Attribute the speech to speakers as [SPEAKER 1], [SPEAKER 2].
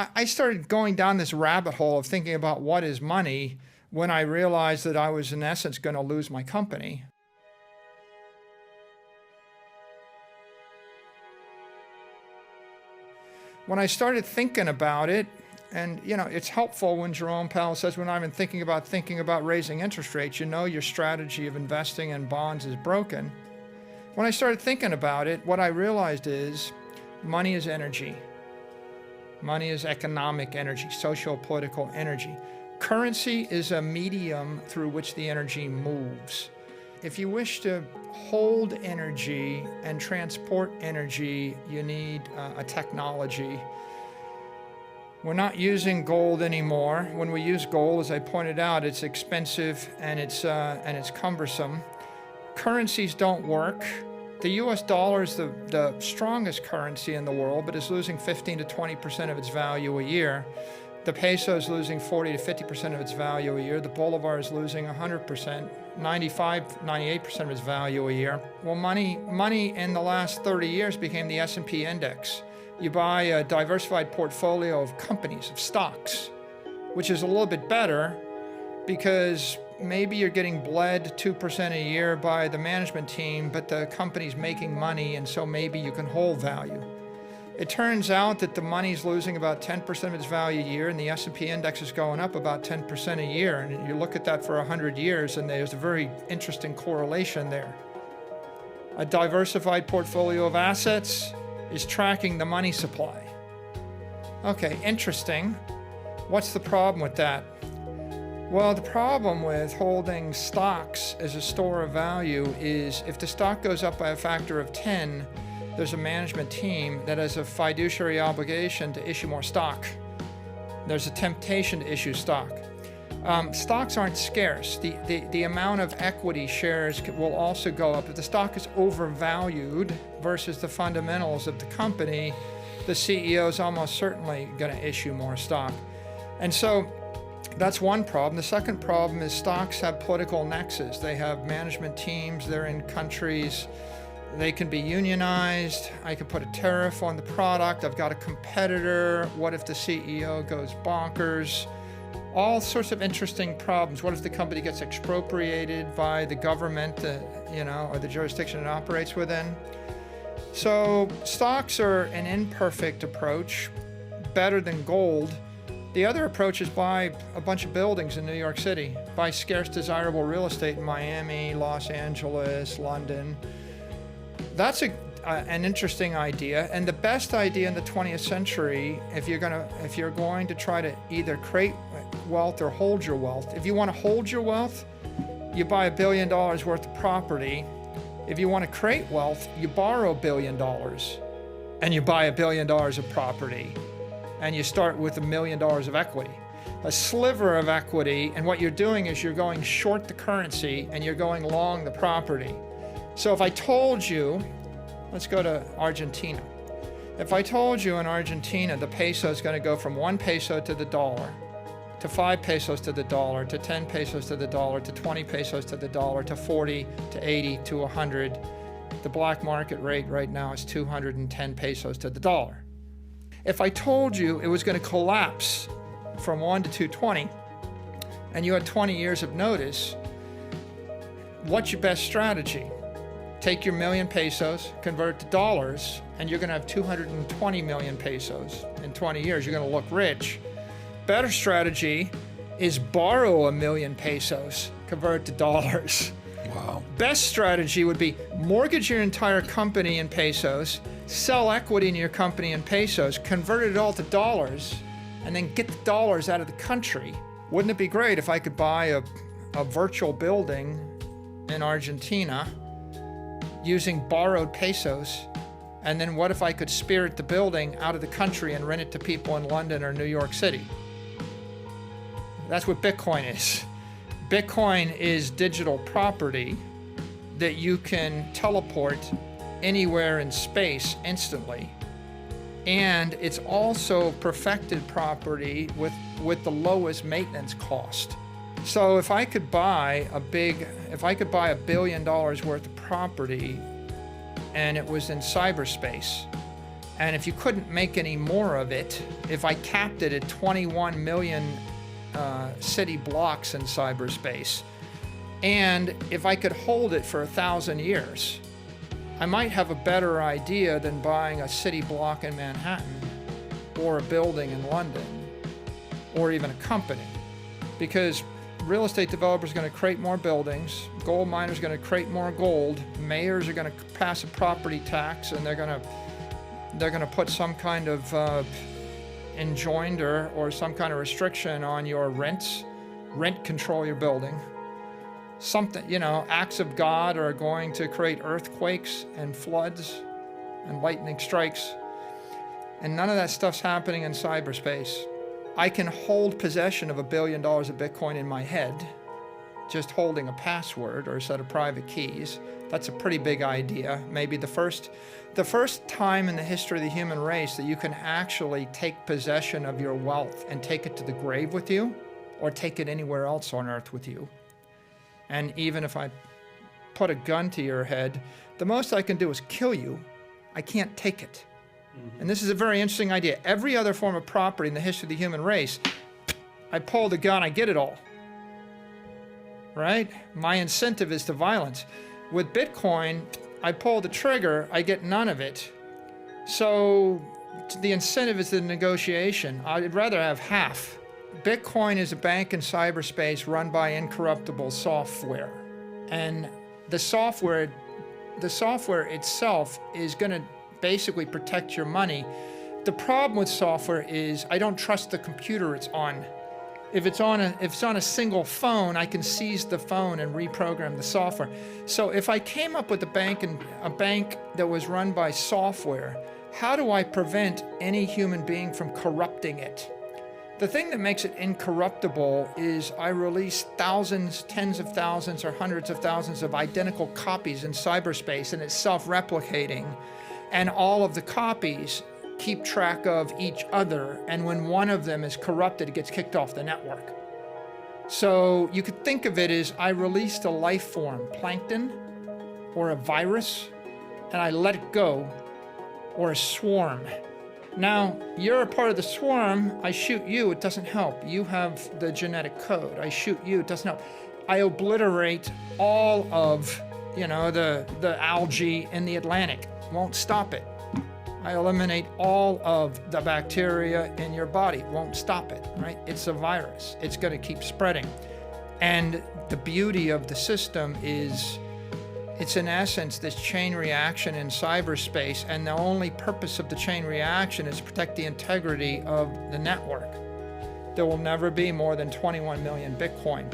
[SPEAKER 1] I started going down this rabbit hole of thinking about what is money when I realized that I was in essence going to lose my company. When I started thinking about it, and it's helpful when Jerome Powell says, we're not even thinking about raising interest rates, your strategy of investing in bonds is broken. When I started thinking about it, what I realized is money is energy. Money is economic energy, socio-political energy. Currency is a medium through which the energy moves. If you wish to hold energy and transport energy, you need a technology. We're not using gold anymore. When we use gold, as I pointed out, it's expensive and it's cumbersome. Currencies don't work. The US dollar is the strongest currency in the world, but is losing 15 to 20% of its value a year. The peso is losing 40 to 50% of its value a year. The bolivar is losing 100%, 95, 98% of its value a year. Well, money in the last 30 years became the S&P index. You buy a diversified portfolio of companies, of stocks, which is a little bit better because maybe you're getting bled 2% a year by the management team, but the company's making money, and so maybe you can hold value. It turns out that the money's losing about 10% of its value a year, and the S&P index is going up about 10% a year. And you look at that for 100 years, and there's a very interesting correlation there. A diversified portfolio of assets is tracking the money supply. Okay, interesting. What's the problem with that? Well, the problem with holding stocks as a store of value is if the stock goes up by a factor of 10, there's a management team that has a fiduciary obligation to issue more stock. There's a temptation to issue stock. Stocks aren't scarce. The amount of equity shares will also go up. If the stock is overvalued versus the fundamentals of the company, the CEO is almost certainly going to issue more stock. And so that's one problem. The second problem is stocks have political nexus. They have management teams. They're in countries. They can be unionized. I can put a tariff on the product. I've got a competitor. What if the CEO goes bonkers? All sorts of interesting problems. What if the company gets expropriated by the government, or the jurisdiction it operates within? So stocks are an imperfect approach, better than gold. The other approach is buy a bunch of buildings in New York City, buy scarce desirable real estate in Miami, Los Angeles, London. That's an interesting idea, and the best idea in the 20th century, if you're going to try to either create wealth or hold your wealth. If you want to hold your wealth, you buy $1 billion worth of property. If you want to create wealth, you borrow $1 billion and you buy $1 billion of property, and you start with $1 million of equity. A sliver of equity, and what you're doing is you're going short the currency and you're going long the property. So if I told you, let's go to Argentina. If I told you in Argentina the peso is going to go from 1 peso to the dollar, to 5 pesos to the dollar, to 10 pesos to the dollar, to 20 pesos to the dollar, to 40, to 80, to 100, the black market rate right now is 210 pesos to the dollar. If I told you it was going to collapse from 1 to 220, and you had 20 years of notice, what's your best strategy? Take your million pesos, convert it to dollars, and you're going to have 220 million pesos in 20 years. You're going to look rich. Better strategy is borrow 1 million pesos, convert it to dollars.
[SPEAKER 2] Wow.
[SPEAKER 1] Best strategy would be mortgage your entire company in pesos, sell equity in your company in pesos, convert it all to dollars, and then get the dollars out of the country. Wouldn't it be great if I could buy a virtual building in Argentina using borrowed pesos, and then what if I could spirit the building out of the country and rent it to people in London or New York City? That's what Bitcoin is. Bitcoin is digital property that you can teleport anywhere in space instantly. And it's also perfected property with the lowest maintenance cost. So if I could buy $1 billion worth of property and it was in cyberspace, And if you couldn't make any more of it, if I capped it at 21 million city blocks in cyberspace, and if I could hold it for 1,000 years, I might have a better idea than buying a city block in Manhattan or a building in London or even a company. Because real estate developers are going to create more buildings, gold miners are going to create more gold, mayors are going to pass a property tax, and they're going to put some kind of enjoinder or some kind of restriction on your rents, rent control your building. Something, acts of God are going to create earthquakes and floods and lightning strikes. And none of that stuff's happening in cyberspace. I can hold possession of $1 billion of Bitcoin in my head, just holding a password or a set of private keys. That's a pretty big idea. Maybe the first time in the history of the human race that you can actually take possession of your wealth and take it to the grave with you, or take it anywhere else on earth with you. And even if I put a gun to your head, the most I can do is kill you. I can't take it. Mm-hmm. And this is a very interesting idea. Every other form of property in the history of the human race, I pull the gun, I get it all. Right? My incentive is to violence. With Bitcoin, I pull the trigger, I get none of it. So the incentive is the negotiation. I'd rather have half. Bitcoin is a bank in cyberspace run by incorruptible software. And the software itself is going to basically protect your money. The problem with software is I don't trust the computer it's on. If it's on a single phone, I can seize the phone and reprogram the software. So if I came up with a bank that was run by software, how do I prevent any human being from corrupting it? The thing that makes it incorruptible is I release thousands, tens of thousands, or hundreds of thousands of identical copies in cyberspace, and it's self-replicating. And all of the copies keep track of each other, and when one of them is corrupted, it gets kicked off the network. So you could think of it as I released a life form, plankton, or a virus, and I let it go, or a swarm. Now, you're a part of the swarm, I shoot you, it doesn't help. You have the genetic code. I shoot you, it doesn't help. I obliterate all of, the algae in the Atlantic. Won't stop it. I eliminate all of the bacteria in your body. Won't stop it, right? It's a virus. It's going to keep spreading. And the beauty of the system is it's in essence this chain reaction in cyberspace, and the only purpose of the chain reaction is to protect the integrity of the network. There will never be more than 21 million Bitcoin.